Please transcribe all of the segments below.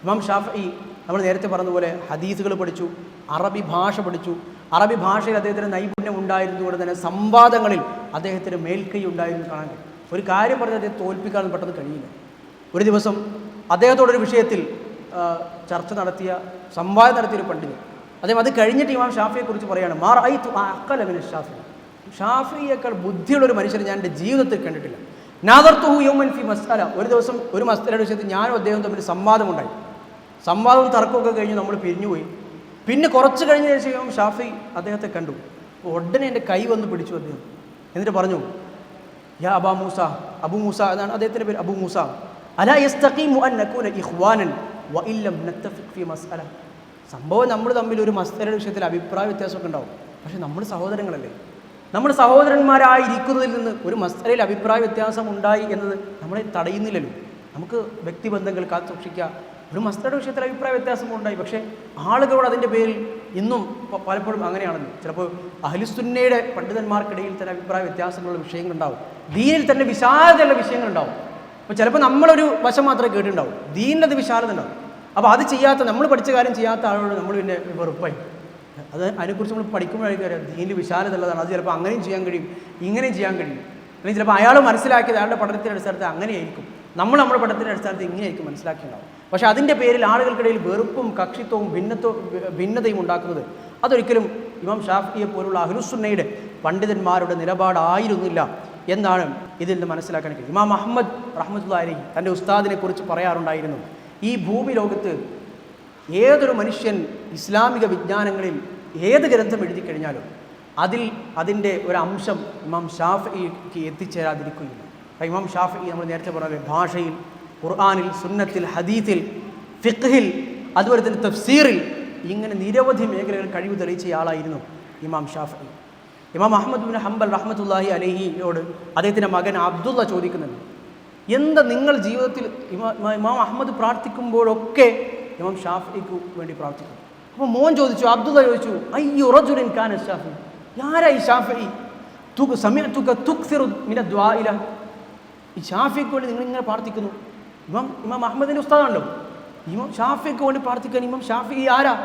ഇമാം ഷാഫി നമ്മൾ നേരത്തെ പറഞ്ഞതുപോലെ ഹദീസുകൾ പഠിച്ചു, അറബി ഭാഷ പഠിച്ചു. അറബി ഭാഷയിൽ അദ്ദേഹത്തിന് നൈപുണ്യം ഉണ്ടായിരുന്നതുകൊണ്ട് തന്നെ സംവാദങ്ങളിൽ അദ്ദേഹത്തിന് മേൽക്കൈ ഉണ്ടായിരുന്നു കാണാൻ കഴിയും. ഒരു കാര്യം പറഞ്ഞ് അദ്ദേഹം തോൽപ്പിക്കാനൊന്നും പെട്ടെന്ന് കഴിയില്ല. ഒരു ദിവസം അദ്ദേഹത്തോടൊരു വിഷയത്തിൽ ചർച്ച നടത്തിയ, സംവാദം നടത്തിയൊരു പണ്ഡിതൻ, അദ്ദേഹം അത് കഴിഞ്ഞിട്ട് ഇമാം ഷാഫിയെക്കുറിച്ച് പറയുകയാണ്, മാർ ഐ തു അക്കലമിന് ഷാഫി, ഷാഫിയേക്കാൾ ബുദ്ധിയുള്ളൊരു മനുഷ്യനെ ഞാൻ എൻ്റെ ജീവിതത്തിൽ കണ്ടിട്ടില്ല. നാദർത്തുഹു യൗമൻ ഫി മസ്അല, ഒരു ദിവസം ഒരു മസ്അലയുടെ വിഷയത്തിൽ ഞാനും അദ്ദേഹം തമ്മിൽ സംവാദമുണ്ടായി. സംവാദവും തർക്കമൊക്കെ കഴിഞ്ഞ് നമ്മൾ പിരിഞ്ഞുപോയി. പിന്നെ കുറച്ച് കഴിഞ്ഞ ശേഷം ഷാഫി അദ്ദേഹത്തെ കണ്ടു. ഉടനെ എൻ്റെ കൈ വന്ന് പിടിച്ചു അദ്ദേഹം. എന്നിട്ട് പറഞ്ഞു, യാ അബാ മൂസ, അബു മൂസ എന്നാണ് അദ്ദേഹത്തിൻ്റെ പേര്, അബു മൂസ, അലാ യസ്തഖീമു അൻ നകൂന ഇഖ്വാനൻ വഇല്ലം നത്തഫിഖ് ഫി മസ്അല. സംഭവം നമ്മൾ തമ്മിൽ ഒരു മസ്അലയുടെ വിഷയത്തിൽ അഭിപ്രായ വ്യത്യാസമൊക്കെ ഉണ്ടാവും, പക്ഷേ നമ്മൾ സഹോദരങ്ങളല്ലേ. നമ്മൾ സഹോദരന്മാരായിരിക്കുന്നതിൽ നിന്ന് ഒരു മസ്അലയിൽ അഭിപ്രായ വ്യത്യാസം ഉണ്ടായി എന്നത് നമ്മളെ തടയുന്നില്ലല്ലോ. നമുക്ക് വ്യക്തിബന്ധങ്ങൾ കാത്തു സൂക്ഷിക്കുക. ഒരു മസ്അലയുടെ വിഷയത്തിൽ അഭിപ്രായ വ്യത്യാസം ഉണ്ടായി, പക്ഷേ ആളുകളോട് അതിൻ്റെ പേരിൽ ഇന്നും പലപ്പോഴും അങ്ങനെയാണല്ലോ. ചിലപ്പോൾ അഹ്ലുസുന്നയുടെ പണ്ഡിതന്മാർക്കിടയിൽ തന്നെ അഭിപ്രായ വ്യത്യാസങ്ങളുള്ള വിഷയങ്ങളുണ്ടാവും, ദീനിൽ തന്നെ വിശാലതയുള്ള വിഷയങ്ങളുണ്ടാവും. അപ്പോൾ ചിലപ്പോൾ നമ്മളൊരു വശം മാത്രമേ കേട്ടിട്ടുണ്ടാവും, ദീനിലത് വിശാലത ഉണ്ടാവും. അപ്പോൾ അത് ചെയ്യാത്ത, നമ്മൾ പഠിച്ച കാര്യം ചെയ്യാത്ത ആളോട് നമ്മൾ പിന്നെ വെറുപ്പായി. അതിനെക്കുറിച്ച് നമ്മൾ പഠിക്കുമ്പോഴായിരിക്കും അറിയാം ദീനിൽ വിശാലത ഉള്ളതാണ്. അത് ചിലപ്പോൾ അങ്ങനെയും ചെയ്യാൻ കഴിയും, ഇങ്ങനെയും ചെയ്യാൻ കഴിയും. അല്ലെങ്കിൽ ചിലപ്പോൾ അയാൾ മനസ്സിലാക്കിയത് അയാളുടെ പഠനത്തിൻ്റെ അടിസ്ഥാനത്തിൽ അങ്ങനെയായിരിക്കും, നമ്മുടെ പഠനത്തിൻ്റെ അടിസ്ഥാനത്തിൽ ഇങ്ങനെയായിരിക്കും മനസ്സിലാക്കിയിട്ടുണ്ടാവും. പക്ഷേ അതിൻ്റെ പേരിൽ ആളുകൾക്കിടയിൽ വെറുപ്പും കക്ഷിത്വവും ഭിന്നതയും ഉണ്ടാക്കുന്നത് അതൊരിക്കലും ഇമാം ഷാഫിയെ പോലുള്ള അഹ്ലുസുന്നയുടെ പണ്ഡിതന്മാരുടെ നിലപാടായിരുന്നില്ല എന്നാണ് ഇതിൽ നിന്ന് മനസ്സിലാക്കാൻ കഴിയും. ഇമാം അഹ്മദ് റഹ്മത്തുള്ളാഹി അലൈഹി തൻ്റെ ഉസ്താദിനെ കുറിച്ച് പറയാറുണ്ടായിരുന്നു, ഈ ഭൂമി ലോകത്ത് ഏതൊരു മനുഷ്യൻ ഇസ്ലാമിക വിജ്ഞാനങ്ങളിൽ ഏത് ഗ്രന്ഥം എഴുതി കഴിഞ്ഞാലും അതിൻ്റെ ഒരു അംശം ഇമാം ഷാഫിക്ക് എത്തിച്ചേരാതിരിക്കുകയില്ല. ഇമാം ഷാഫി നമ്മൾ നേരത്തെ പറഞ്ഞ ഭാഷയിൽ, ഖുർആനിൽ, സുന്നത്തിൽ, ഹദീത്തിൽ, ഫിഖ്ഹിൽ, അതുപോലെ തന്നെ തഫ്സീറിൽ, ഇങ്ങനെ നിരവധി മേഖലകളിൽ കഴിവ് തെളിയിച്ചയാളായിരുന്നു ഇമാം ഷാഫി. ഇമാം അഹ്മദ് ബിൻ ഹംബൽ റഹ്മത്തുള്ളാഹി അലൈഹിയോട് അദ്ദേഹത്തിൻ്റെ മകൻ അബ്ദുള്ള ചോദിക്കുന്നുണ്ട്, എന്താ നിങ്ങൾ ജീവിതത്തിൽ ഇമാം അഹ്മദ് പ്രാർത്ഥിക്കുമ്പോഴൊക്കെ ഇമാം ഷാഫിക്ക് വേണ്ടി പ്രാർത്ഥിക്കും? അപ്പോൾ മോൻ ചോദിച്ചു, അബ്ദുള്ള ചോദിച്ചു, അയ്യോ റജുലിൻ കാന ഷാഫി, ആരായി ഷാഫി, സമിഅതുക തുക്സിറു മിന ദുആഇല, ഈ ഷാഫിക്ക് വേണ്ടി നിങ്ങളിങ്ങനെ പ്രാർത്ഥിക്കുന്നു. ഇമാം അഹ്മദിൻ്റെ ഉസ്താദാണല്ലോ, ഇമാം ഷാഫിക്ക് വേണ്ടി പ്രാർത്ഥിക്കാൻ ഇമാം ഷാഫി ആരാ?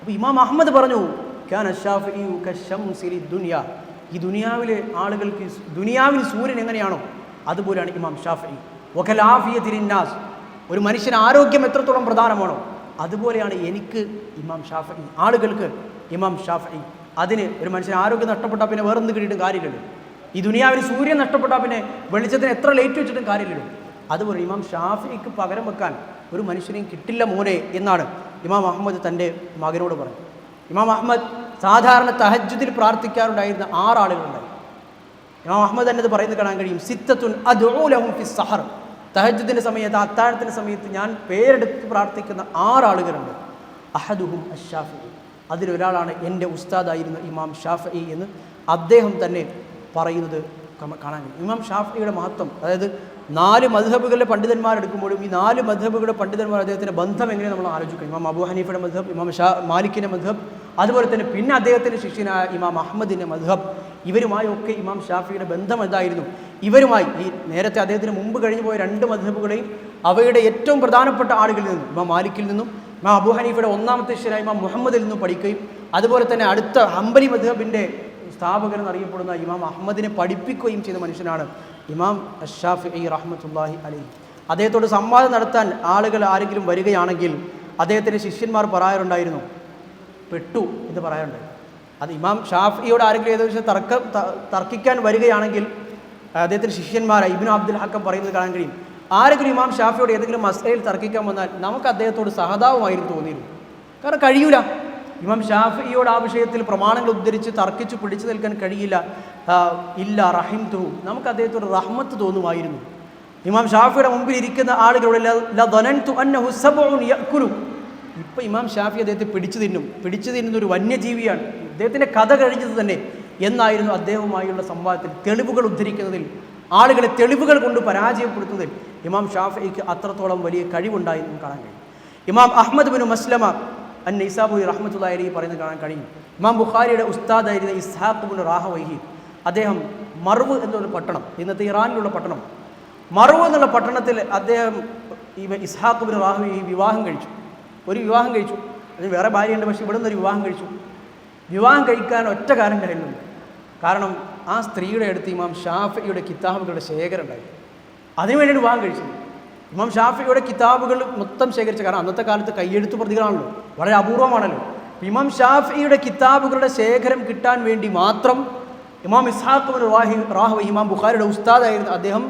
അപ്പോൾ ഇമാം അഹ്മദ് പറഞ്ഞു, കാന ഷാഫിഉ കശംസി ലിദ്ദുനിയ, ഈ ദുനിയാവിലെ ആളുകൾക്ക്, ദുനിയാവിൽ സൂര്യൻ എങ്ങനെയാണോ അതുപോലെയാണ് ഇമാം ഷാഫി. വകലാഫിയത്തി ലിന്നാസ്, ഒരു മനുഷ്യന് ആരോഗ്യം എത്രത്തോളം പ്രധാനമാണോ അതുപോലെയാണ് എനിക്ക് ഇമാം ഷാഫി, ആളുകൾക്ക് ഇമാം ഷാഫി. അതിന് ഒരു മനുഷ്യന് ആരോഗ്യം നഷ്ടപ്പെട്ടാൽ പിന്നെ വേറൊന്നും കിട്ടിയിട്ടും കാര്യമില്ലല്ലോ. ഈ ദുനിയാവിൽ സൂര്യൻ നഷ്ടപ്പെട്ടാൽ പിന്നെ വെളിച്ചത്തിന് എത്ര ലൈറ്റ് വെച്ചിട്ടും കാര്യമില്ലല്ലോ. അതുപോലെ ഇമാം ഷാഫിക്ക് പകരം വെക്കാൻ ഒരു മനുഷ്യനെയും കിട്ടില്ല മോനെ എന്നാണ് ഇമാം അഹ്മദ് തൻ്റെ മകനോട് പറഞ്ഞത്. ഇമാം അഹ്മദ് സാധാരണ തഹജ്ജുദിൽ പ്രാർത്ഥിക്കാറുണ്ടായിരുന്ന 6 ആളുകളുണ്ടായി. ഇമാം അഹ്മദ് തന്നെ പറയുന്നത് കാണാൻ കഴിയും, സിത്തത്തുൻ അദ്ഉ ലഹും ഫി സഹർ, തഹജ്ജുദിൻ്റെ സമയത്ത്, അത്താഴത്തിൻ്റെ സമയത്ത് ഞാൻ പേരെടുത്ത് പ്രാർത്ഥിക്കുന്ന 6 ആളുകളുണ്ട്. അഹദുഹും അഷ്ഷാഫി, അതിലൊരാളാണ് എൻ്റെ ഉസ്താദായിരുന്ന ഇമാം ഷാഫി എന്ന് അദ്ദേഹം തന്നെ പറയുന്നത് കാണാൻ കഴിയും. ഇമാം ഷാഫിയുടെ മഹത്വം, അതായത് 4 മദ്ഹബുകളിലെ പണ്ഡിതന്മാരെടുക്കുമ്പോഴും ഈ 4 മദ്ഹബുകളുടെ പണ്ഡിതന്മാർ അദ്ദേഹത്തിൻ്റെ ബന്ധം എങ്ങനെ നമ്മൾ ആലോചിക്കും. ഇമാം അബൂ ഹനീഫയുടെ മദ്ഹബ്, ഇമാം മാലിക്കിൻ്റെ മദ്ഹബ്, അതുപോലെ തന്നെ പിന്നെ അദ്ദേഹത്തിൻ്റെ ശിഷ്യനായ ഇമാം അഹ്മദിൻ്റെ മദ്ഹബ്, ഇവരുമായൊക്കെ ഇമാം ഷാഫിയുടെ ബന്ധം എന്തായിരുന്നു? ഇവരുമായി ഈ നേരത്തെ അദ്ദേഹത്തിന് മുമ്പ് കഴിഞ്ഞു പോയ 2 മദ്ഹബുകളെയും അവയുടെ ഏറ്റവും പ്രധാനപ്പെട്ട ആളുകളിൽ നിന്നും, ഇമാം മാലിക്കിൽ നിന്നും ഇമാം അബൂ ഹനീഫയുടെ 1ാമത്തെ ശിഷ്യനായ ഇമാം മുഹമ്മദിൽ നിന്നും പഠിക്കുകയും അതുപോലെ തന്നെ അടുത്ത ഹംബലി മദ്ഹബിൻ്റെ സ്ഥാപകൻ എന്നറിയപ്പെടുന്ന ഇമാം അഹ്മദിനെ പഠിപ്പിക്കുകയും ചെയ്ത മനുഷ്യനാണ് ഇമാം ഷാഫിഈ റഹ്മത്തുള്ളാഹി അലൈഹി. അദ്ദേഹത്തോട് സംവാദം നടത്താൻ ആളുകൾ ആരെങ്കിലും വരികയാണെങ്കിൽ അദ്ദേഹത്തിൻ്റെ ശിഷ്യന്മാർ പറയാറുണ്ടായിരുന്നു, പെട്ടു എന്ന് പറയാറുണ്ടായിരുന്നു. അത് ഇമാം ഷാഫിയോട് ആരെങ്കിലും ഏകദേശം തർക്കിക്കാൻ വരികയാണെങ്കിൽ അദ്ദേഹത്തിൻ്റെ ശിഷ്യന്മാരായ ഇബ്നു അബ്ദുൽ ഹക്കം പറയുന്നത് കാണാൻ കഴിയും, ആരെങ്കിലും ഇമാം ഷാഫിയോട് ഏതെങ്കിലും മസ്അലയിൽ തർക്കിക്കാൻ വന്നാൽ നമുക്ക് അദ്ദേഹത്തോട് സഹതാപമായിരുന്നു തോന്നിയിരുന്നു. കാരണം കഴിയൂല, ഇമാം ഷാഫിയോട് ആ വിഷയത്തിൽ പ്രമാണങ്ങൾ ഉദ്ധരിച്ച് തർക്കിച്ച് പിടിച്ചു നിൽക്കാൻ കഴിയില്ല. ഇല്ല റഹിംതു, നമുക്ക് അദ്ദേഹത്തോട് റഹ്മത്ത് തോന്നുമായിരുന്നു. ഇമാം ഷാഫിയുടെ മുമ്പിൽ ഇരിക്കുന്ന ആളുകളോട് ലദനൻതു അന്നഹു സബ്ഉൻ യഅകുലു, ഇപ്പം ഇമാം ഷാഫി അദ്ദേഹത്തെ പിടിച്ചു തിന്നുന്ന ഒരു വന്യജീവിയാണ്, അദ്ദേഹത്തിൻ്റെ കഥ കഴിഞ്ഞത് തന്നെ എന്നായിരുന്നു അദ്ദേഹവുമായുള്ള സംവാദത്തിൽ തെളിവുകൾ ഉദ്ധരിക്കുന്നതിൽ, ആളുകളെ തെളിവുകൾ കൊണ്ട് പരാജയപ്പെടുത്തുന്നതിൽ ഇമാം ഷാഫിക്ക് അത്രത്തോളം വലിയ കഴിവുണ്ടായി എന്ന് കാണാൻ കഴിയും. ഇമാം അഹ്മദ് ബിൻ മസ്ലമ അൻ-നൈസാബൂരി റഹ്മത്തുള്ളാഹി അലൈഹി പറയുന്നത് കാണാൻ കഴിയും. ഇമാം ബുഖാരിയുടെ ഉസ്താദായിരുന്ന ഇസ്ഹാഖ് ബിൻ റാഹവൈഹി, അദ്ദേഹം മർവ് എന്നൊരു പട്ടണം, ഇന്നത്തെ ഇറാനിലുള്ള പട്ടണം, മർവ് എന്നുള്ള പട്ടണത്തിൽ അദ്ദേഹം ഇസ്ഹാഖ് ബിൻ റാഹവി വിവാഹം കഴിച്ചു. ഒരു വിവാഹം കഴിച്ചു, അതിന് വേറെ ഭാര്യയുണ്ട്, പക്ഷേ ഇവിടെ നിന്നൊരു വിവാഹം കഴിച്ചു. വിവാഹം കഴിക്കാൻ ഒറ്റ കാര്യം ഉണ്ടായിരുന്നുണ്ട്. കാരണം ആ സ്ത്രീയുടെ അടുത്ത് ഇമാം ഷാഫിയുടെ കിതാബുകളുടെ ശേഖരം ഉണ്ടായിരുന്നു. അതിനുവേണ്ടിയിട്ട് വിവാഹം കഴിച്ചത്. ഇമാം ഷാഫിയുടെ കിതാബുകൾ മൊത്തം ശേഖരിച്ച, കാരണം അന്നത്തെ കാലത്ത് കയ്യെഴുത്ത് പ്രതികളാണല്ലോ, വളരെ അപൂർവമാണല്ലോ. ഇമാം ഷാഫിയുടെ കിതാബുകളുടെ ശേഖരം കിട്ടാൻ വേണ്ടി മാത്രം ഇമാം ഇസ്ഹാഖ് ബിൻ റാഹവി, ഇമാം ബുഖാരിയുടെ ഉസ്താദായിരുന്നു അദ്ദേഹം,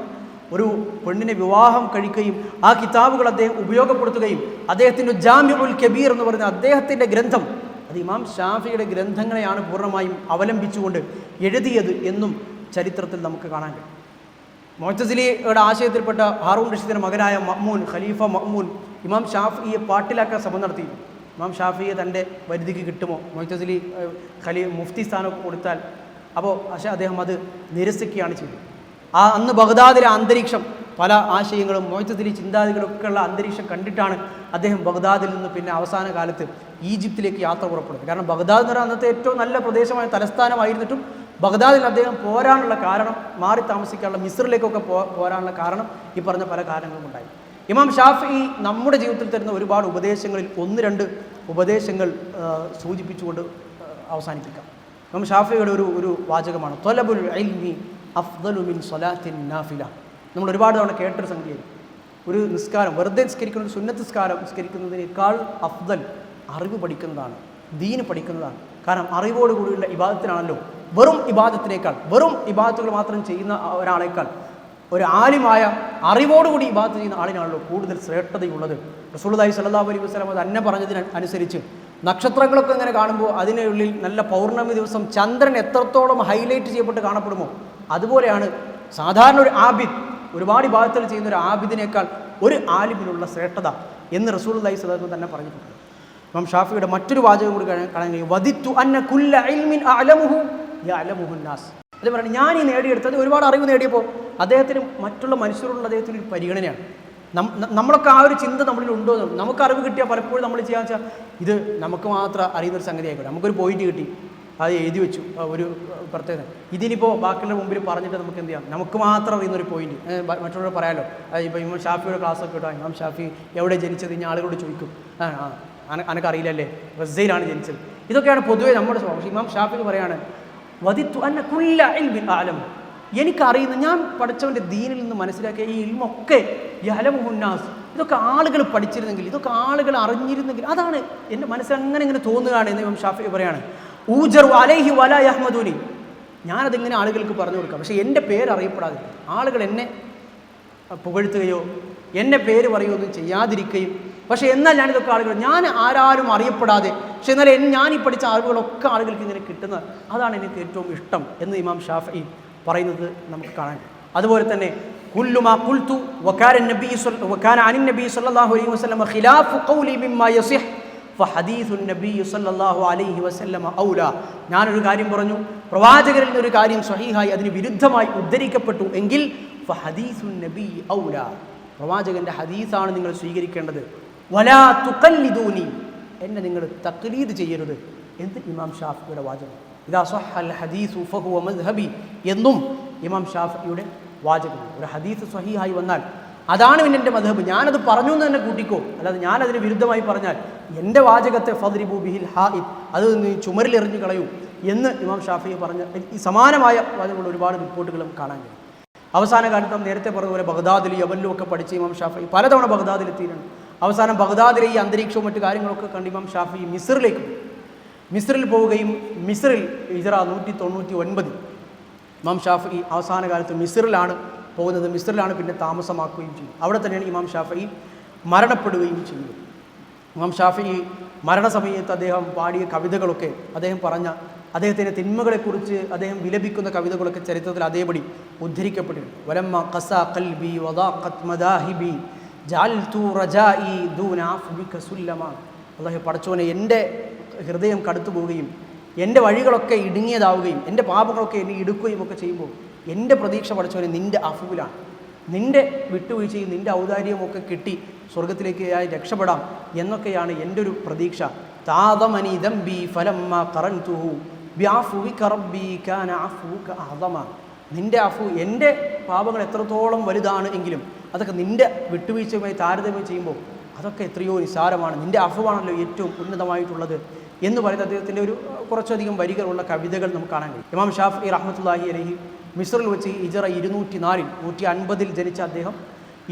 ഒരു പെണ്ണിനെ വിവാഹം കഴിക്കുകയും ആ കിതാബുകൾ അദ്ദേഹം ഉപയോഗപ്പെടുത്തുകയും അദ്ദേഹത്തിൻ്റെ ജാമിഉൽ കബീർ എന്ന് പറയുന്ന അദ്ദേഹത്തിൻ്റെ ഗ്രന്ഥം, അത് ഇമാം ഷാഫിയുടെ ഗ്രന്ഥങ്ങളെയാണ് പൂർണ്ണമായും അവലംബിച്ചുകൊണ്ട് എഴുതിയത് എന്നും ചരിത്രത്തിൽ നമുക്ക് കാണാൻ കഴിയും. മുഅ്തസിലിയുടെ ആശയത്തിൽപ്പെട്ട ഹാറൂൺ റഷീദിൻ്റെ മകനായ മഅ്മൂൻ, ഖലീഫ മഅ്മൂൻ, ഇമാം ഷാഫിയെ പാട്ടിലാക്കാൻ ശ്രമം നടത്തി. ഇമാം ഷാഫിയെ തൻ്റെ പരിധിക്ക് കിട്ടുമോ, മുഅ്തസിലി മുഫ്തി സ്ഥാനമൊക്കെ കൊടുത്താൽ, അപ്പോൾ പക്ഷേ അദ്ദേഹം അത് നിരസിക്കുകയാണ് ചെയ്തത്. അന്ന് ബഗ്ദാദിലെ അന്തരീക്ഷം, പല ആശയങ്ങളും മുഅ്തസിലി ചിന്താഗതികളൊക്കെ ഉള്ള അന്തരീക്ഷം കണ്ടിട്ടാണ് അദ്ദേഹം ബഗ്ദാദിൽ നിന്ന് പിന്നെ അവസാന കാലത്ത് ഈജിപ്തിലേക്ക് യാത്ര പുറപ്പെടുന്നത്. കാരണം ബഗ്ദാദ് എന്ന് പറഞ്ഞാൽ അന്നത്തെ ഏറ്റവും നല്ല പ്രദേശമായ തലസ്ഥാനമായിരുന്നിട്ടും ബഗ്ദാദിൽ അദ്ദേഹം പോരാനുള്ള കാരണം, മാറി താമസിക്കാനുള്ള മിസ്റിലേക്കൊക്കെ പോരാനുള്ള കാരണം ഈ പറഞ്ഞ പല കാരണങ്ങളും ഉണ്ടായി. ഇമാം ഷാഫി നമ്മുടെ ജീവിതത്തിൽ തരുന്ന ഒരുപാട് ഉപദേശങ്ങളിൽ ഒന്ന് രണ്ട് ഉപദേശങ്ങൾ സൂചിപ്പിച്ചുകൊണ്ട് അവസാനിപ്പിക്കാം. ഇമാം ഷാഫിയുടെ ഒരു വാചകമാണ്, ത്വലബുൽ ഇൽമി അഫ്ദലു മിൻ സ്വലാത്തിൻ നാഫില. നമ്മൾ ഒരുപാട് തവണ കേട്ടൊരു സംഖ്യയായി. ഒരു നിസ്കാരം, വെറുതെ നിസ്കരിക്കുന്ന ഒരു സുന്നത്ത് നിസ്കാരം നിസ്കരിക്കുന്നതിനേക്കാൾ അഫ്ദൽ അറിവ് പഠിക്കുന്നതാണ്, ദീന് പഠിക്കുന്നതാണ്. കാരണം അറിവോടുകൂടിയുള്ള ഇബാദത്തിനാണല്ലോ, വെറും ഇബാദത്തിനേക്കാൾ, വെറും ഇബാദത്തുകൾ മാത്രം ചെയ്യുന്ന ഒരാളേക്കാൾ ഒരു ആലിമായ അറിവോടുകൂടി ഇബാദത്ത് ചെയ്യുന്ന ആളിനാണല്ലോ കൂടുതൽ ശ്രേഷ്ഠതയുള്ളത്. റസൂലുള്ളാഹി സ്വല്ലല്ലാഹു അലൈഹി വസല്ലം അത് തന്നെ പറഞ്ഞതിന് അനുസരിച്ച് നക്ഷത്രങ്ങളൊക്കെ ഇങ്ങനെ കാണുമ്പോൾ അതിനുള്ളിൽ നല്ല പൗർണമി ദിവസം ചന്ദ്രൻ എത്രത്തോളം ഹൈലൈറ്റ് ചെയ്യപ്പെട്ട് കാണപ്പെടുമോ അതുപോലെയാണ് സാധാരണ ഒരു ആബിദ്, ഒരുപാട് ഇബാദത്തുകൾ ചെയ്യുന്ന ഒരു ആബിദിനേക്കാൾ ഒരു ആലിമിനുള്ള ശ്രേഷ്ഠത എന്ന് റസൂലുള്ളാഹി സ്വല്ലല്ലാഹു അലൈഹി വസല്ലം തന്നെ പറഞ്ഞിട്ടുണ്ട്. ഇമാം ഷാഫിയുടെ മറ്റൊരു വാചകം കൂടി കാണാൻ കഴിയും, വദിത്തു അന്ന കുല്ല ഇൽമിൻ അഅലമുഹു യഅലമുഹു നാസ്. അത് പറഞ്ഞു, ഞാൻ ഈ നേടിയെടുത്തത്, ഒരുപാട് അറിവ് നേടിയപ്പോൾ അദ്ദേഹത്തിന് മറ്റുള്ള മനുഷ്യരോടുള്ള അദ്ദേഹത്തിന് ഒരു പരിഗണനയാണ്. നമ്മളൊക്കെ ആ ഒരു ചിന്ത നമ്മളിൽ ഉണ്ടോ? നമുക്ക് അറിവ് കിട്ടിയാൽ പലപ്പോഴും നമ്മൾ ചെയ്യാന്ന് വെച്ചാൽ ഇത് നമുക്ക് മാത്രം അറിയുന്നൊരു സംഗതി ആയിക്കോട്ടെ, നമുക്കൊരു പോയിന്റ് കിട്ടി, അത് എഴുതി വെച്ചു, ഒരു പ്രത്യേകത. ഇതിനിപ്പോൾ ബാക്കിയുള്ള മുമ്പിൽ പറഞ്ഞിട്ട് നമുക്ക് എന്ത് ചെയ്യാം, നമുക്ക് മാത്രം അറിയുന്നൊരു പോയിന്റ് മറ്റുള്ളവർ പറയാമല്ലോ. ഇപ്പോൾ ഇമാം ഷാഫിയുടെ ക്ലാസ്സൊക്കെ കേട്ടോ, ഇമാം ഷാഫി എവിടെ ജനിച്ചത് ഇനി ആളുകളോട് ചോദിക്കും, അനക്കറിയില്ലല്ലേ, ഗസയിലാണ് ജനിച്ചത്. ഇതൊക്കെയാണ് പൊതുവേ നമ്മുടെ സ്വഭാവം. പക്ഷേ ഇമാം ഷാഫി പറയാണ്, വദിത്തു അന്ന കുല്ല ഇൽമിൻ അഅലം, എനിക്കറിയുന്ന, ഞാൻ പഠിച്ചവൻ്റെ ദീനിൽ നിന്ന് മനസ്സിലാക്കിയ ഈ ഇൽമൊക്കെ യഅലമുഹുന്നാസ്, ഇതൊക്കെ ആളുകൾ പഠിച്ചിരുന്നെങ്കിൽ, ഇതൊക്കെ ആളുകൾ അറിഞ്ഞിരുന്നെങ്കിൽ, അതാണ് എൻ്റെ മനസ്സിൽ അങ്ങനെ ഇങ്ങനെ തോന്നുകയാണ് എന്ന് ഇമാം ഷാഫി പറയാണ്. ഊജറു അലൈഹി വലാ യഹ്മദൂനി, ഞാനതിങ്ങനെ ആളുകൾക്ക് പറഞ്ഞു കൊടുക്കാം, പക്ഷേ എൻ്റെ പേര് അറിയപ്പെടാതെ, ആളുകൾ എന്നെ പുകഴ്ത്തുകയോ എൻ്റെ പേര് പറയുകയൊന്നും ചെയ്യാതിരിക്കുകയും, പക്ഷേ എന്നാൽ ഞാനിതൊക്കെ ആളുകൾ, ഞാൻ ആരാരും അറിയപ്പെടാതെ, പക്ഷെ എന്നാൽ ഞാൻ ഈ പഠിച്ച അറിവുകളൊക്കെ ആളുകൾക്ക് ഇങ്ങനെ കിട്ടുന്നത്, അതാണ് എനിക്ക് ഏറ്റവും ഇഷ്ടം എന്ന് ഇമാം ഷാഫി പറയുന്നത് നമുക്ക് കാണാൻ. അതുപോലെ തന്നെ കുല്ലു മാ ഖുൽതു വകാന അനിൻ നബി സല്ലല്ലാഹു അലൈഹി വസല്ലം ഖിലാഫു ഖൗലി മിമ്മാ യസിഹ് ഫഹദീസുൻ നബി സല്ലല്ലാഹു അലൈഹി വസല്ലം ഔലാ. ഞാനൊരു കാര്യം പറഞ്ഞു, പ്രവാചകരിൽ നിന്നൊരു കാര്യം സ്വഹീഹായി അതിന് വിരുദ്ധമായി ഉദ്ധരിക്കപ്പെട്ടു എങ്കിൽ ഫഹദീസുൻ നബി ഔലാ, പ്രവാചകന്റെ ഹദീസാണ് നിങ്ങൾ സ്വീകരിക്കേണ്ടത്. വലാ തുഖല്ലിദൂനി, എന്നെ നിങ്ങൾ തഖ്ലീദ് ചെയ്യരുത് എന്ന് ഇമാം ഷാഫിയുടെ വാചകം. ഇദാ സ്വഹൽ ഹദീസു ഫഹുവ മദ്ഹബി എന്നും ഇമാം ഷാഫിയുടെ വാചകം. ഒരു ഹദീസ് സ്വഹീഹായി വന്നാൽ അതാണ് പിന്നെ എൻ്റെ മദ്ഹബ്, ഞാനത് പറഞ്ഞു എന്ന് തന്നെ കൂട്ടിക്കോ, അല്ലാതെ ഞാനതിന് വിരുദ്ധമായി പറഞ്ഞാൽ എൻ്റെ വാചകത്തെ ഫദ്രിബു ബിഹിൽ ഹായിദ്, അത് നീ ചുമരിലെറിഞ്ഞു കളയൂ എന്ന് ഇമാം ഷാഫി പറഞ്ഞ ഈ സമാനമായ വാചകങ്ങൾ ഒരുപാട് റിപ്പോർട്ടുകളും കാണാൻ കഴിയും. അവസാന കാലത്ത് നാം നേരത്തെ പറഞ്ഞതുപോലെ ബഗ്ദാദിലും യമനിലും ഒക്കെ പഠിച്ച ഇമാം ഷാഫി പലതവണ ബഗ്ദാദിലെത്തിയിട്ടുണ്ട്. അവസാനം ബഗ്ദാദിലെ ഈ അന്തരീക്ഷവും മറ്റു കാര്യങ്ങളൊക്കെ കണ്ട് ഇമാം ഷാഫി മിസ്റിൽ പോവുകയും, മിസ്റിൽ ഹിജ്റ 199 ഇമാം ഷാഫി അവസാന കാലത്ത് മിസ്റിലാണ് പോകുന്നത്, മിസ്റിലാണ് പിന്നെ താമസമാക്കുകയും ചെയ്യും. അവിടെ തന്നെയാണ് ഇമാം ഷാഫി മരണപ്പെടുകയും ചെയ്യുന്നത്. ഇമാം ഷാഫി മരണസമയത്ത് അദ്ദേഹം പാടിയ കവിതകളൊക്കെ, അദ്ദേഹം പറഞ്ഞ അദ്ദേഹത്തിൻ്റെ തിന്മകളെക്കുറിച്ച് അദ്ദേഹം വിലപിക്കുന്ന കവിതകളൊക്കെ ചരിത്രത്തിൽ അതേപടി ഉദ്ധരിക്കപ്പെട്ടിട്ടുണ്ട്. വലമ്മ ഖസാ ഖൽബി വദാഖത് മദാഹിബി ജഅൽതു റജാഇ ദൂന അഫ്ബിക സുല്ലമ. അല്ലാഹു പടച്ചോനെ, എൻ്റെ ഹൃദയം കടുത്തു പോവുകയും എൻ്റെ വഴികളൊക്കെ ഇടുങ്ങിയതാവുകയും എൻ്റെ പാപങ്ങളൊക്കെ എന്നെ ഇടുക്കുകയും ഒക്കെ ചെയ്യുമ്പോൾ എൻ്റെ പ്രതീക്ഷ പടച്ചോനെ നിൻ്റെ അഫുവിലാണ്, നിൻ്റെ വിട്ടുവീഴ്ചയും നിൻ്റെ ഔദാര്യവും ഒക്കെ കിട്ടി സ്വർഗത്തിലേക്ക് രക്ഷപ്പെടാം എന്നൊക്കെയാണ് എൻ്റെ ഒരു പ്രതീക്ഷ. താദമനി ദംബി ഫലമ്മ ഖറൻതുഹു ബിഅഫ്വിക റബ്ബി കാന അഫ്വുക അഅദമ. നിൻ്റെ അഫു, എൻ്റെ പാപങ്ങൾ എത്രത്തോളം വലുതാണ് എങ്കിലും അതൊക്കെ നിൻ്റെ വിട്ടുവീഴ്ചയുമായി താരതമ്യം ചെയ്യുമ്പോൾ അതൊക്കെ എത്രയോ നിസ്സാരമാണ്, നിൻ്റെ അഫുവാണല്ലോ ഏറ്റവും ഉന്നതമായിട്ടുള്ളത് എന്ന് പറയുന്ന അദ്ദേഹത്തിൻ്റെ ഒരു കുറച്ചധികം വരികളുള്ള കവിതകൾ നമുക്ക് കാണാൻ കഴിയും. ഇമാം ഷാഫി റഹ്മത്തുള്ളാഹി അലൈഹി മിസ്റിൽ വെച്ച് ഹിജറ 204 150 ജനിച്ച അദ്ദേഹം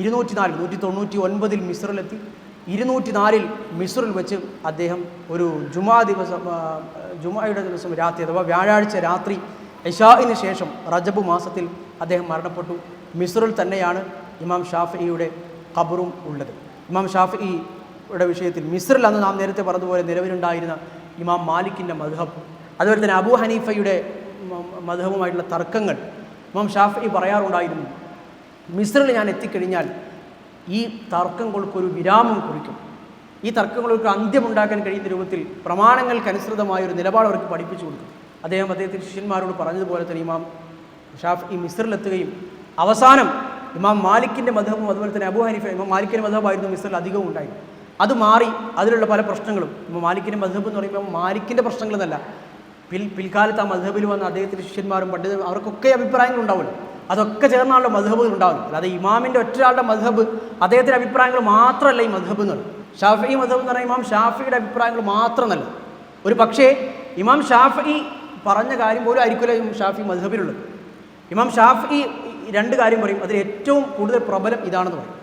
204 199 മിസ്റിലെത്തി. 204 മിസ്റിൽ വെച്ച് അദ്ദേഹം ഒരു ജുമായുടെ ദിവസം രാത്രി അഥവാ വ്യാഴാഴ്ച രാത്രി ഇശാഇന് ശേഷം റജബ് മാസത്തിൽ അദ്ദേഹം മരണപ്പെട്ടു. മിസ്റിൽ തന്നെയാണ് ഇമാം ഷാഫിയുടെ ഖബറും ഉള്ളത്. ഇമാം ഷാഫിയുടെ വിഷയത്തിൽ മിസ്റിൽ അന്ന് നാം നേരത്തെ പറഞ്ഞതുപോലെ നിലവിലുണ്ടായിരുന്ന ഇമാം മാലിക്കിൻ്റെ മദ്ഹബ്, അതുപോലെ തന്നെ അബൂ ഹനീഫയുടെ മദ്ഹബുമായിട്ടുള്ള തർക്കങ്ങൾ ഇമാം ഷാഫി പറയാറുണ്ടായിരുന്നു. മിസ്റിൽ ഞാൻ എത്തിക്കഴിഞ്ഞാൽ ഈ തർക്കങ്ങൾക്കൊരു വിരാമം കുറിക്കും, ഈ തർക്കങ്ങൾക്ക് അന്ത്യമുണ്ടാക്കാൻ കഴിയുന്ന രൂപത്തിൽ പ്രമാണങ്ങൾക്കനുസൃതമായൊരു നിലപാട് അവർക്ക് പഠിപ്പിച്ചു കൊടുക്കും. അദ്ദേഹത്തിൻ്റെ ശിഷ്യന്മാരോട് പറഞ്ഞതുപോലെ തന്നെ ഇമാം ഷാഫി മിസ്റിലെത്തുകയും അവസാനം ഇമാം മാലിക്കിൻ്റെ മദ്ഹബും അതുപോലെ തന്നെ അബൂ ഹനീഫ ഇമാം മാലിക്കിൻ്റെ മദ്ഹബായിരുന്നു മിസ്റിൽ അധികവും ഉണ്ടായിരുന്നു. അത് മാറി അതിലുള്ള പല പ്രശ്നങ്ങളും ഇമാം മാലിക്കിൻ്റെ മദ്ഹബ് എന്ന് പറയുമ്പോൾ മാലിക്കിൻ്റെ പ്രശ്നങ്ങളെന്നല്ല, പിൽക്കാലത്ത് ആ മദ്ഹബിൽ വന്ന അദ്ദേഹത്തിൻ്റെ ശിഷ്യന്മാരും പണ്ഡിതരും അവർക്കൊക്കെ അഭിപ്രായങ്ങളുണ്ടാവുമല്ലോ, അതൊക്കെ ചേർന്നാണല്ലോ മദ്ഹബുകൾ ഉണ്ടാകുന്നത്. അല്ലാതെ ഇമാമിൻ്റെ ഒറ്റയാളുടെ മദ്ഹബ് അദ്ദേഹത്തിൻ്റെ അഭിപ്രായങ്ങൾ മാത്രമല്ല ഈ മദ്ഹബ് എന്നുള്ളത്. ഷാഫി മദ്ഹബ് എന്ന് പറഞ്ഞാൽ ഇമാം ഷാഫിയുടെ അഭിപ്രായങ്ങൾ മാത്രമല്ല. ഒരു പക്ഷേ ഇമാം ഷാഫി പറഞ്ഞ കാര്യം പോലും ആയിരിക്കില്ല ഇമാം ഷാഫി മദ്ഹബിലുള്ളത്. ഇമാം ഷാഫി 2 കാര്യം പറയും, അതിൽ ഏറ്റവും കൂടുതൽ പ്രബലം ഇതാണെന്ന് പറയും.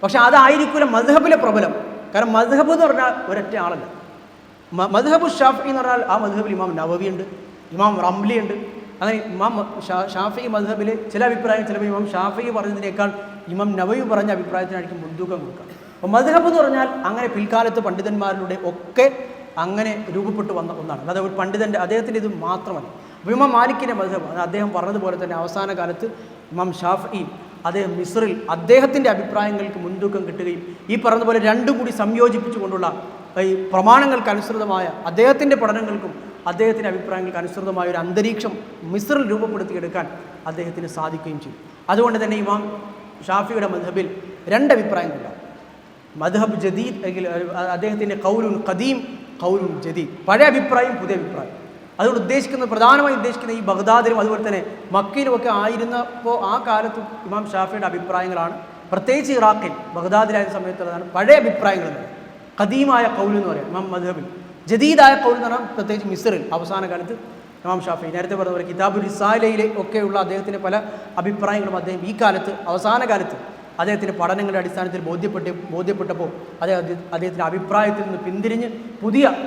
പക്ഷെ അതായിരിക്കില്ല മദ്ഹബിലെ പ്രബലം. കാരണം മദ്ഹബ് എന്ന് പറഞ്ഞാൽ ഒരൊറ്റ ആളല്ല. മദ്ഹബു ഷാഫി എന്ന് പറഞ്ഞാൽ ആ മദ്ഹബിൽ ഇമാം നവവി ഉണ്ട്, ഇമാം റംലി ഉണ്ട്. അങ്ങനെ ഇമാം ഷാഫി മദ്ഹബിൽ ചില അഭിപ്രായം ചിലപ്പോൾ ഇമാം ഷാഫി പറഞ്ഞതിനേക്കാൾ ഇമാം നവവി പറഞ്ഞ അഭിപ്രായത്തിനായിരിക്കും മുൻതൂക്കം കൊടുക്കുക. അപ്പോൾ മദ്ഹബ് എന്ന് പറഞ്ഞാൽ അങ്ങനെ പിൽക്കാലത്ത് പണ്ഡിതന്മാരിലൂടെ ഒക്കെ അങ്ങനെ രൂപപ്പെട്ടു വന്ന ഒന്നാണ്. അതായത് ഒരു പണ്ഡിതൻ്റെ അദ്ദേഹത്തിൻ്റെ ഇത് മാത്രമല്ല. അപ്പോൾ ഇമാം മാലിക്കിൻ്റെ മദ്ഹബ് അദ്ദേഹം പറഞ്ഞതുപോലെ തന്നെ അവസാന കാലത്ത് ഇമാം ഷാഫി അദ്ദേഹം മിസ്റിൽ അദ്ദേഹത്തിൻ്റെ അഭിപ്രായങ്ങൾക്ക് മുൻതൂക്കം കിട്ടുകയും ഈ പറഞ്ഞതുപോലെ രണ്ടും കൂടി സംയോജിപ്പിച്ചുകൊണ്ടുള്ള ഈ പ്രമാണങ്ങൾക്കനുസൃതമായ അദ്ദേഹത്തിൻ്റെ പഠനങ്ങൾക്കും അദ്ദേഹത്തിൻ്റെ അഭിപ്രായങ്ങൾക്ക് അനുസൃതമായ ഒരു അന്തരീക്ഷം മിസ്റിൽ രൂപപ്പെടുത്തിയെടുക്കാൻ അദ്ദേഹത്തിന് സാധിക്കുകയും ചെയ്യും. അതുകൊണ്ട് തന്നെ ഇമാം ഷാഫിയുടെ മദ്ഹബിൽ 2 അഭിപ്രായങ്ങളുണ്ടാകും. മദ്ഹബ് ജദീദ് അല്ലെങ്കിൽ അദ്ദേഹത്തിൻ്റെ ഖൗലുൻ ഖദീം, ഖൗലുൻ ജദീദ്, പഴയ അഭിപ്രായം പുതിയ അഭിപ്രായം. അതുകൊണ്ട് പ്രധാനമായി ഉദ്ദേശിക്കുന്ന ഈ ബഗ്ദാദിലും അതുപോലെ തന്നെ മക്കയിലുമൊക്കെ ആയിരുന്നപ്പോൾ ആ കാലത്ത് ഇമാം ഷാഫിയുടെ അഭിപ്രായങ്ങളാണ്. പ്രത്യേകിച്ച് ഇറാഖിൽ ബഗ്ദാദിലായ സമയത്തുള്ളതാണ് പഴയ അഭിപ്രായങ്ങൾ എന്ന് പറയും. ഖദീമായ ഖൗൽ എന്ന് പറയാം ഇമാം മദ്ഹബിൽ. ജദീദായ ഖൗൽ എന്ന് പറഞ്ഞാൽ പ്രത്യേകിച്ച് മിസ്റിൽ അവസാന കാലത്ത് ഇമാം ഷാഫി നേരത്തെ പറഞ്ഞ പോലെ കിതാബുൽ റിസാലയിലെ ഒക്കെയുള്ള അദ്ദേഹത്തിൻ്റെ പല അഭിപ്രായങ്ങളും അദ്ദേഹം ഈ കാലത്ത് അവസാന കാലത്ത് അദ്ദേഹത്തിൻ്റെ പഠനങ്ങളുടെ അടിസ്ഥാനത്തിൽ ബോധ്യപ്പെട്ടപ്പോൾ അദ്ദേഹത്തിൻ്റെ അഭിപ്രായത്തിൽ നിന്ന് പിന്തിരിഞ്ഞ്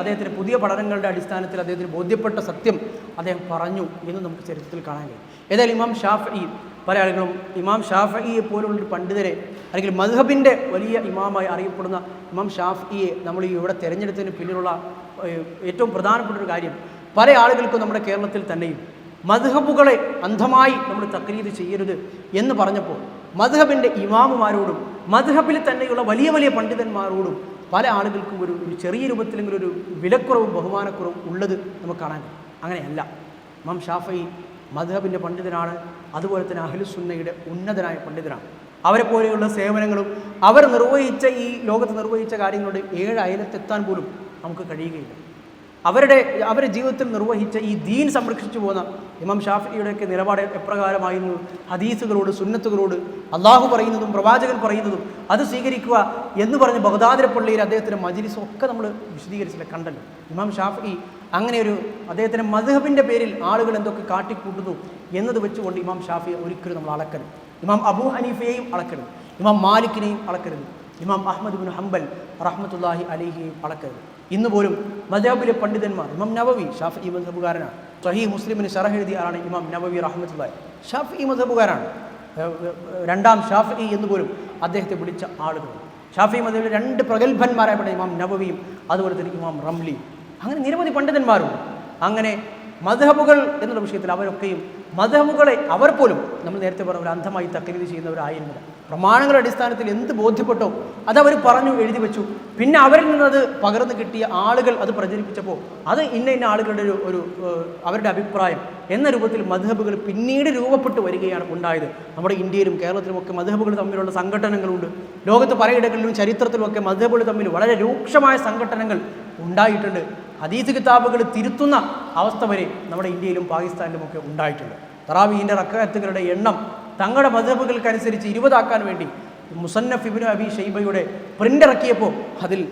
അദ്ദേഹത്തിൻ്റെ പുതിയ പഠനങ്ങളുടെ അടിസ്ഥാനത്തിൽ അദ്ദേഹത്തിന് ബോധ്യപ്പെട്ട സത്യം അദ്ദേഹം പറഞ്ഞു എന്ന് നമുക്ക് ചരിത്രത്തിൽ കാണാൻ കഴിയും. ഏതായാലും ഇമാം ഷാഫി, പല ആളുകളും ഇമാം ഷാഫിയെ പോലുള്ളൊരു പണ്ഡിതരെ അല്ലെങ്കിൽ മദ്ഹബിൻ്റെ വലിയ ഇമാമായി അറിയപ്പെടുന്ന ഇമാം ഷാഫിയെ നമ്മൾ ഇവിടെ തിരഞ്ഞെടുത്തതിന് പിന്നിലുള്ള ഏറ്റവും പ്രധാനപ്പെട്ട ഒരു കാര്യം, പല ആളുകൾക്കും നമ്മുടെ കേരളത്തിൽ തന്നെയും മദ്ഹബുകളെ അന്ധമായി നമ്മൾ തക്ലീദ് ചെയ്യരുത് എന്ന് പറഞ്ഞപ്പോൾ മദ്ഹബിൻ്റെ ഇമാമുമാരോടും മദ്ഹബിൽ തന്നെയുള്ള വലിയ വലിയ പണ്ഡിതന്മാരോടും പല ആളുകൾക്കും ഒരു ചെറിയ രൂപത്തിലെങ്കിലും ഒരു വിലക്കുറവും ബഹുമാനക്കുറവും ഉള്ളത് നമുക്ക് കാണാൻ കഴിയും. അങ്ങനെയല്ല, ഇമാം ഷാഫി മദ്ഹബിൻ്റെ പണ്ഡിതനാണ്, അതുപോലെ തന്നെ അഹ്ലുസുന്നയുടെ ഉന്നതനായ പണ്ഡിതനാണ്. അവരെ പോലെയുള്ള സേവനങ്ങളും അവർ നിർവഹിച്ച ഈ ലോകത്ത് നിർവഹിച്ച കാര്യങ്ങളുടെ 7 അയലത്തെത്താൻ പോലും നമുക്ക് കഴിയുകയില്ല. അവരുടെ ജീവിതത്തിൽ നിർവഹിച്ച ഈ ദീൻ സംരക്ഷിച്ചു പോകുന്ന ഇമാം ഷാഫിയുടെയൊക്കെ നിലപാട് എപ്രകാരമായിരുന്നു? ഹദീസുകളോട് സുന്നത്തുകളോട് അള്ളാഹു പറയുന്നതും പ്രവാചകൻ പറയുന്നതും അത് സ്വീകരിക്കുക എന്ന് പറഞ്ഞ് ബഗ്ദാദിലെ പള്ളിയിൽ അദ്ദേഹത്തിൻ്റെ മജ്ലിസും ഒക്കെ നമ്മൾ വിശദീകരിച്ചില്ല, കണ്ടല്ലോ. ഇമാം ഷാഫി അങ്ങനെ അദ്ദേഹത്തിൻ്റെ മദ്ഹബിൻ്റെ പേരിൽ ആളുകൾ എന്തൊക്കെ കാട്ടിക്കൂട്ടുന്നു എന്നത് വെച്ചുകൊണ്ട് ഇമാം ഷാഫിയെ ഒരിക്കലും നമ്മൾ അളക്കരുത്. ഇമാം അബൂ ഹനീഫയെയും അളക്കരുത്, ഇമാം മാലിക്കിനെയും അളക്കരുത്, ഇമാം അഹ്മദ് ബിൻ ഹംബൽ റഹ്മത്തുള്ളാഹി അലൈഹിയെയും അളക്കരുത്. ഇന്ന് പോലും മദ്ഹബിലെ പണ്ഡിതന്മാർ, ഇമാം നവവി ഷാഫി മദ്ഹബുകാരനാണ്, സഹീഹ് മുസ്ലിമിന് ശറഹ് എഴുതിയ ആളാണ് ഇമാം നവവി റഹ്മത്തുള്ളാഹി, ഷാഫി മദ്ഹബുകാരാണ്, 2ാം ഷാഫി എന്ന് പോലും അദ്ദേഹത്തെ വിളിച്ച ആളുകൾ. ഷാഫി മദ്ഹബിലെ 2 പ്രഗത്ഭന്മാരായ ഇമാം നവവിയും അതുപോലെ തന്നെ ഇമാം റംലിയും, അങ്ങനെ നിരവധി പണ്ഡിതന്മാരുണ്ട്. അങ്ങനെ മദ്ഹബുകൾ എന്നുള്ള വിഷയത്തിൽ അവരൊക്കെയും മദ്ഹബുകളെ അവർ പോലും നമ്മൾ നേരത്തെ പറഞ്ഞ ഒരു അന്ധമായി തക്ലീദ് ചെയ്യുന്നവരായിരുന്നില്ല. പ്രമാണങ്ങളുടെ അടിസ്ഥാനത്തിൽ എന്ത് ബോധ്യപ്പെട്ടോ അതവർ പറഞ്ഞു എഴുതി വെച്ചു. പിന്നെ അവരിൽ നിന്നത് പകർന്നു കിട്ടിയ ആളുകൾ അത് പ്രചരിപ്പിച്ചപ്പോൾ അത് ഇന്ന ആളുകളുടെ ഒരു അവരുടെ അഭിപ്രായം എന്ന രൂപത്തിൽ മദ്ഹബുകൾ പിന്നീട് രൂപപ്പെട്ടു വരികയാണ് ഉണ്ടായത്. നമ്മുടെ ഇന്ത്യയിലും കേരളത്തിലുമൊക്കെ മദ്ഹബുകൾ തമ്മിലുള്ള സംഘടനകളുണ്ട്. ലോകത്ത് പലയിടങ്ങളിലും ചരിത്രത്തിലുമൊക്കെ മദ്ഹബുകൾ തമ്മിൽ വളരെ രൂക്ഷമായ സംഘടനകൾ ഉണ്ടായിട്ടുണ്ട്. ഹദീസ് കിതാബുകൾ തിരുത്തുന്ന അവസ്ഥ വരെ നമ്മുടെ ഇന്ത്യയിലും പാകിസ്ഥാനിലുമൊക്കെ ഉണ്ടായിട്ടുണ്ട്. തറാവീഹിൻ്റെ റക്അത്തുകളുടെ എണ്ണം തങ്ങളുടെ മദ്ഹബുകൾക്കനുസരിച്ച് 20 ആക്കാൻ വേണ്ടി മുസന്നഫ് ഇബ്നു അബി ഷൈബയുടെ പ്രിൻ്റ് ഇറക്കിയപ്പോൾ അതിൽ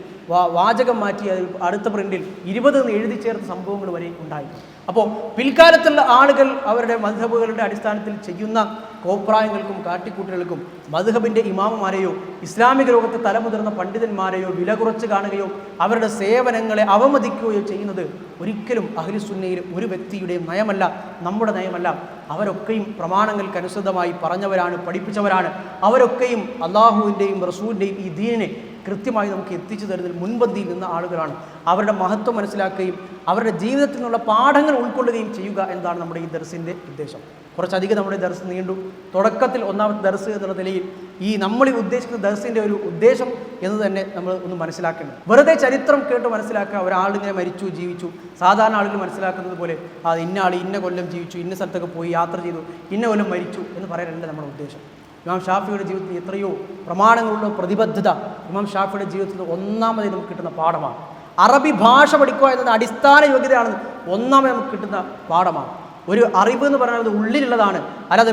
വാചകം മാറ്റി അതിൽ അടുത്ത പ്രിൻ്റിൽ 20 എന്ന് എഴുതി ചേർത്ത സംഭവങ്ങൾ വരെ ഉണ്ടായി. അപ്പോൾ പിൽക്കാലത്തുള്ള ആളുകൾ അവരുടെ മദ്ഹബുകളുടെ അടിസ്ഥാനത്തിൽ ചെയ്യുന്ന കോപ്രായങ്ങൾക്കും കാട്ടിക്കൂട്ടലുകൾക്കും മദ്ഹബിൻ്റെ ഇമാമുമാരെയോ ഇസ്ലാമിക ലോകത്തെ തലമുതിർന്ന പണ്ഡിതന്മാരെയോ വില കുറച്ച് കാണുകയോ അവരുടെ സേവനങ്ങളെ അവമതിക്കുകയോ ചെയ്യുന്നത് ഒരിക്കലും അഹ്ലുസുന്നയിൽ ഒരു വ്യക്തിയുടെയും നയമല്ല, നമ്മുടെ നയമല്ല. അവരൊക്കെയും പ്രമാണങ്ങൾക്കനുസൃതമായി പറഞ്ഞവരാണ്, പഠിപ്പിച്ചവരാണ്. അവരൊക്കെയും അള്ളാഹുവിൻ്റെയും റസൂലിൻ്റെയും ഈ ദീനിനെ കൃത്യമായി നമുക്ക് എത്തിച്ചു തരുന്നതിൽ മുൻപന്തിയിൽ നിന്ന ആളുകളാണ്. അവരുടെ മഹത്വം മനസ്സിലാക്കുകയും അവരുടെ ജീവിതത്തിൽ നിന്നുള്ള പാഠങ്ങൾ ഉൾക്കൊള്ളുകയും ചെയ്യുക എന്നതാണ് നമ്മുടെ ഈ ദർസിൻ്റെ ഉദ്ദേശം. കുറച്ചധികം നമ്മുടെ ദർസ് നീണ്ടു. തുടക്കത്തിൽ ഒന്നാമത്തെ ദർസ് എന്നുള്ള നിലയിൽ ഈ നമ്മൾ ഉദ്ദേശിക്കുന്ന ദർസിൻ്റെ ഒരു ഉദ്ദേശം എന്ന് തന്നെ നമ്മൾ ഒന്ന് മനസ്സിലാക്കേണ്ടത്. വെറുതെ ചരിത്രം കേട്ട് മനസ്സിലാക്കുക, ഒരാളിങ്ങനെ മരിച്ചു ജീവിച്ചു, സാധാരണ ആളുകൾ മനസ്സിലാക്കുന്നത് പോലെ ഇന്ന ആൾ ഇന്ന കൊല്ലം ജീവിച്ചു, ഇന്ന സ്ഥലത്തൊക്കെ പോയി യാത്ര ചെയ്തു, ഇന്ന കൊല്ലം മരിച്ചു എന്ന് പറയാനല്ല നമ്മുടെ ഉദ്ദേശം. ഇമാം ഷാഫിയുടെ ജീവിതത്തിൽ എത്രയോ പ്രമാണങ്ങളുള്ള പ്രതിബദ്ധത ഇമാം ഷാഫിയുടെ ജീവിതത്തിൽ ഒന്നാമതായി നമുക്ക് കിട്ടുന്ന പാഠമാണ്. അറബി ഭാഷ പഠിക്കുക എന്നത് അടിസ്ഥാന യോഗ്യതയാണെന്ന് ഒന്നാമത് നമുക്ക് കിട്ടുന്ന പാഠമാണ്. ഒരു അറിവ് എന്ന് പറയുന്നത് ഉള്ളിലുള്ളതാണ്, അല്ലാതെ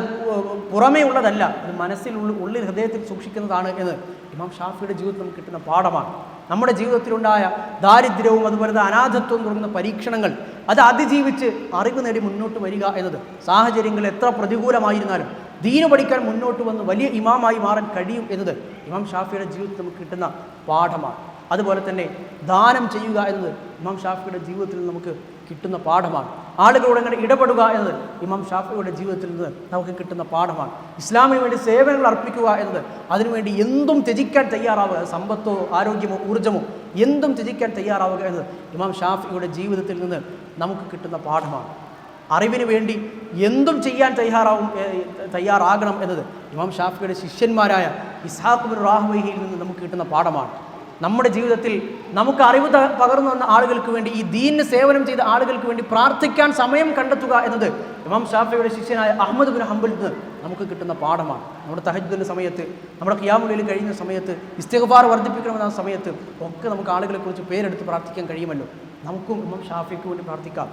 പുറമേ ഉള്ളതല്ല. അത് ഉള്ളിൽ ഹൃദയത്തിൽ സൂക്ഷിക്കുന്നതാണ് എന്ന് ഇമാം ഷാഫിയുടെ ജീവിതത്തിൽ നമുക്ക് കിട്ടുന്ന പാഠമാണ്. നമ്മുടെ ജീവിതത്തിലുണ്ടായ ദാരിദ്ര്യവും അതുപോലെ അനാഥത്വവും തുടങ്ങുന്ന പരീക്ഷണങ്ങൾ അത് അതിജീവിച്ച് അറിവ് നേടി മുന്നോട്ട് വരിക എന്നത് സാഹചര്യങ്ങൾ എത്ര പ്രതികൂലമായിരുന്നാലും ദീന് പഠിക്കാൻ മുന്നോട്ട് വന്ന് വലിയ ഇമാമായി മാറാൻ കഴിയും എന്നത് ഇമാം ഷാഫിയുടെ ജീവിതത്തിൽ നമുക്ക് കിട്ടുന്ന പാഠമാണ്. അതുപോലെ തന്നെ ദാനം ചെയ്യുക എന്നത് ഇമാം ഷാഫിയുടെ ജീവിതത്തിൽ നമുക്ക് കിട്ടുന്ന പാഠമാണ്. ആളുകളോട് എങ്ങനെ ഇടപെടുക എന്നത് ഇമാം ഷാഫിയുടെ ജീവിതത്തിൽ നിന്ന് നമുക്ക് കിട്ടുന്ന പാഠമാണ്. ഇസ്ലാമിന് വേണ്ടി സേവനങ്ങൾ അർപ്പിക്കുക എന്നത് അതിനുവേണ്ടി എന്തും ത്യജിക്കാൻ തയ്യാറാവുക, സമ്പത്തോ ആരോഗ്യമോ ഊർജ്ജമോ എന്തും ത്യജിക്കാൻ തയ്യാറാവുക എന്നത് ഇമാം ഷാഫിയുടെ ജീവിതത്തിൽ നിന്ന് നമുക്ക് കിട്ടുന്ന പാഠമാണ്. അറിവിന് വേണ്ടി എന്തും ചെയ്യാൻ തയ്യാറാകണം എന്നത് ഇമാം ഷാഫിയുടെ ശിഷ്യന്മാരായ ഇസ്ഹാഖ് ബിൻ റാഹ്വൈഹിയിൽ നിന്ന് നമുക്ക് കിട്ടുന്ന പാഠമാണ്. നമ്മുടെ ജീവിതത്തിൽ നമുക്ക് അറിവ് പകർന്നു വന്ന ആളുകൾക്ക് വേണ്ടി, ഈ ദീനിന് സേവനം ചെയ്ത ആളുകൾക്ക് വേണ്ടി പ്രാർത്ഥിക്കാൻ സമയം കണ്ടെത്തുക എന്നത് ഇമാം ഷാഫിയുടെ ശിഷ്യനായ അഹ്മദ് ബിൻ ഹംബലിൽ നിന്ന് നമുക്ക് കിട്ടുന്ന പാഠമാണ്. നമ്മുടെ തഹജ്ജുദിൻ്റെ സമയത്ത്, നമ്മുടെ ഖിയാമുൽ ലൈൽ കഴിയുന്ന സമയത്ത്, ഇസ്തിഗ്ഫാർ വർദ്ധിപ്പിക്കണമെന്ന സമയത്ത് ഒക്കെ നമുക്ക് ആളുകളെക്കുറിച്ച് പേരെടുത്ത് പ്രാർത്ഥിക്കാൻ കഴിയുമല്ലോ. നമുക്കും ഇമാം ഷാഫിക്ക് വേണ്ടി പ്രാർത്ഥിക്കാം.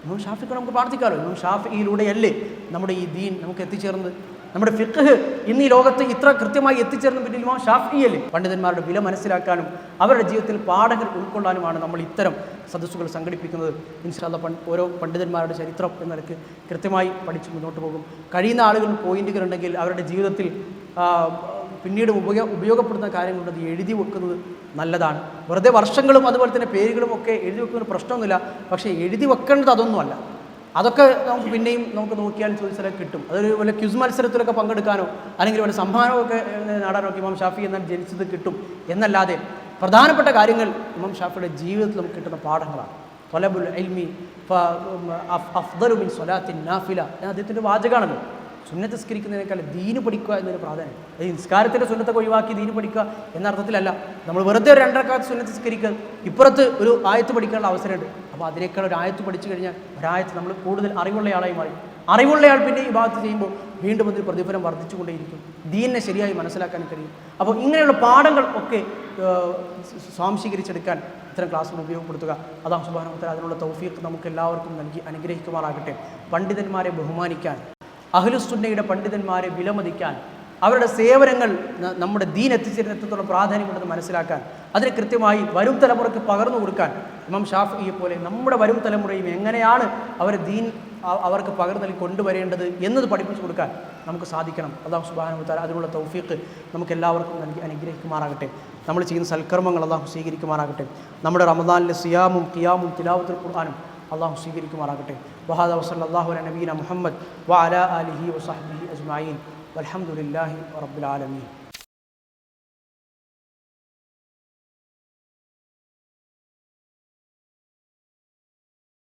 ഇമാം ഷാഫിക്ക് നമുക്ക് പ്രാർത്ഥിക്കാമല്ലോ. ഇമാം ഷാഫിയിലൂടെയല്ലേ നമ്മുടെ ഈ ദീൻ നമുക്ക് എത്തിച്ചേർന്നത്. നമ്മുടെ ഫിഖ് ഇന്ന് ഈ ലോകത്ത് ഇത്ര കൃത്യമായി എത്തിച്ചേർന്ന പിന്നിൽ ഇമാം ഷാഫിയല്ലേ. പണ്ഡിതന്മാരുടെ വില മനസ്സിലാക്കാനും അവരുടെ ജീവിതത്തിൽ പാഠങ്ങൾ ഉൾക്കൊള്ളാനുമാണ് നമ്മൾ ഇത്തരം സദസ്സുകൾ സംഘടിപ്പിക്കുന്നത്. ഇൻഷാ അല്ലാഹ് ഓരോ പണ്ഡിതന്മാരുടെ ചരിത്രം എന്ന നിലയ്ക്ക് കൃത്യമായി പഠിച്ച് മുന്നോട്ട് പോകും. കഴിയുന്ന ആളുകൾ പോയിന്റുകളുണ്ടെങ്കിൽ അവരുടെ ജീവിതത്തിൽ പിന്നീട് ഉപയോഗപ്പെടുന്ന കാര്യങ്ങളുള്ളത് എഴുതി വെക്കുന്നത് നല്ലതാണ്. വെറുതെ വർഷങ്ങളും അതുപോലെ തന്നെ പേരുകളും ഒക്കെ എഴുതി വെക്കുന്ന പ്രശ്നമൊന്നുമില്ല. പക്ഷേ എഴുതി വെക്കേണ്ടത് അതൊന്നുമല്ല. അതൊക്കെ നമുക്ക് പിന്നെയും നമുക്ക് നോക്കിയാലും ചോദിച്ചാലൊക്കെ കിട്ടും. അതൊരു വല്ല ക്വിസ് മത്സരത്തിലൊക്കെ പങ്കെടുക്കാനോ അല്ലെങ്കിൽ വല്ല സമ്മാനമൊക്കെ നേടാനോ ഇമാം ഷാഫി എന്നാൽ ജനിച്ചത് കിട്ടും എന്നല്ലാതെ പ്രധാനപ്പെട്ട കാര്യങ്ങൾ ഇമാം ഷാഫിയുടെ ജീവിതത്തിൽ നമുക്ക് കിട്ടുന്ന പാഠങ്ങളാണ്. ത്വലബുൽ ഇൽമി അഫ്ദലു മിൻ സ്വലാത്തിൻ നാഫില എന്ന അദ്ദേഹത്തിൻ്റെ വാചകമാണല്ലോ. സുന്നത്ത് നിസ്കരിക്കുന്നതിനേക്കാൾ ദീന് പഠിക്കുക എന്നൊരു പ്രാധാന്യം. ഈ നിസ്കാരത്തിൻ്റെ സുന്നത്തൊക്കെ ഒഴിവാക്കി ദീന് പഠിക്കുക എന്ന അർത്ഥത്തിലല്ല. നമ്മൾ വെറുതെ ഒരു 2 റക്അത്ത് സുന്നത്ത് നിസ്കരിക്കുക, ഇപ്പുറത്ത് ഒരു ആയത്ത് പഠിക്കാനുള്ള അവസരമുണ്ട്. അപ്പോൾ അതിനേക്കാൾ ഒരു ആയത്ത് പഠിച്ചു കഴിഞ്ഞാൽ ഒരായത്ത് നമ്മൾ കൂടുതൽ അറിവുള്ളയാളായി മാറി. അറിവുള്ളയാൾ പിന്നെ ഈ ഭാഗത്ത് ചെയ്യുമ്പോൾ വീണ്ടും അതിൽ പ്രതിഫലം വർദ്ധിച്ചുകൊണ്ടേയിരിക്കും. ദീനിനെ ശരിയായി മനസ്സിലാക്കാൻ കഴിയും. അപ്പോൾ ഇങ്ങനെയുള്ള പാഠങ്ങൾ ഒക്കെ സ്വാംശീകരിച്ചെടുക്കാൻ ഇത്തരം ക്ലാസ്സുകൾ ഉപയോഗപ്പെടുത്തുക. അല്ലാഹു സുബ്ഹാനഹു വ തആല അതിനുള്ള തൗഫീഖ് നമുക്ക് എല്ലാവർക്കും നൽകി അനുഗ്രഹിക്കുമാറാകട്ടെ. പണ്ഡിതന്മാരെ ബഹുമാനിക്കാൻ, അഹ്ലുസുന്നയുടെ പണ്ഡിതന്മാരെ വിലമതിക്കാൻ, അവരുടെ സേവനങ്ങൾ നമ്മുടെ ദീൻ എത്തിച്ചേരുന്ന എത്രത്തോളം പ്രാധാന്യമുണ്ടെന്ന് മനസ്സിലാക്കാൻ, അതിന് കൃത്യമായി വരും തലമുറയ്ക്ക് പകർന്നു കൊടുക്കാൻ ഇമാം ഷാഫിയെ പോലെ നമ്മുടെ വരും തലമുറയും എങ്ങനെയാണ് അവർക്ക് പകർന്നു നൽകി കൊണ്ടുവരേണ്ടത് എന്നത് പഠിപ്പിച്ചു കൊടുക്കാൻ നമുക്ക് സാധിക്കണം. അല്ലാഹു സുബ്ഹാനഹു വ തആല അതിനുള്ള തൗഫീഖ് നമുക്ക് എല്ലാവർക്കും നൽകി അനുഗ്രഹിക്കുമാറാകട്ടെ. നമ്മൾ ചെയ്യുന്ന സൽക്കർമ്മങ്ങൾ അല്ലാഹു സ്വീകരിക്കുമാറാകട്ടെ. നമ്മുടെ റമദാനിലെ സിയാമും ഖിയാമും തിലാവത്തുൽ ഖുർആനും അല്ലാഹു സ്വീകരിക്കുമാറാകട്ടെ. വഹാദാ വസല്ലല്ലാഹു അലാ നബീന മുഹമ്മദ് വഅലാ ആലിഹി വസഹ്ബിഹി അജ്മഈൻ വൽഹംദുലില്ലാഹി റബ്ബിൽ ആലമീൻ.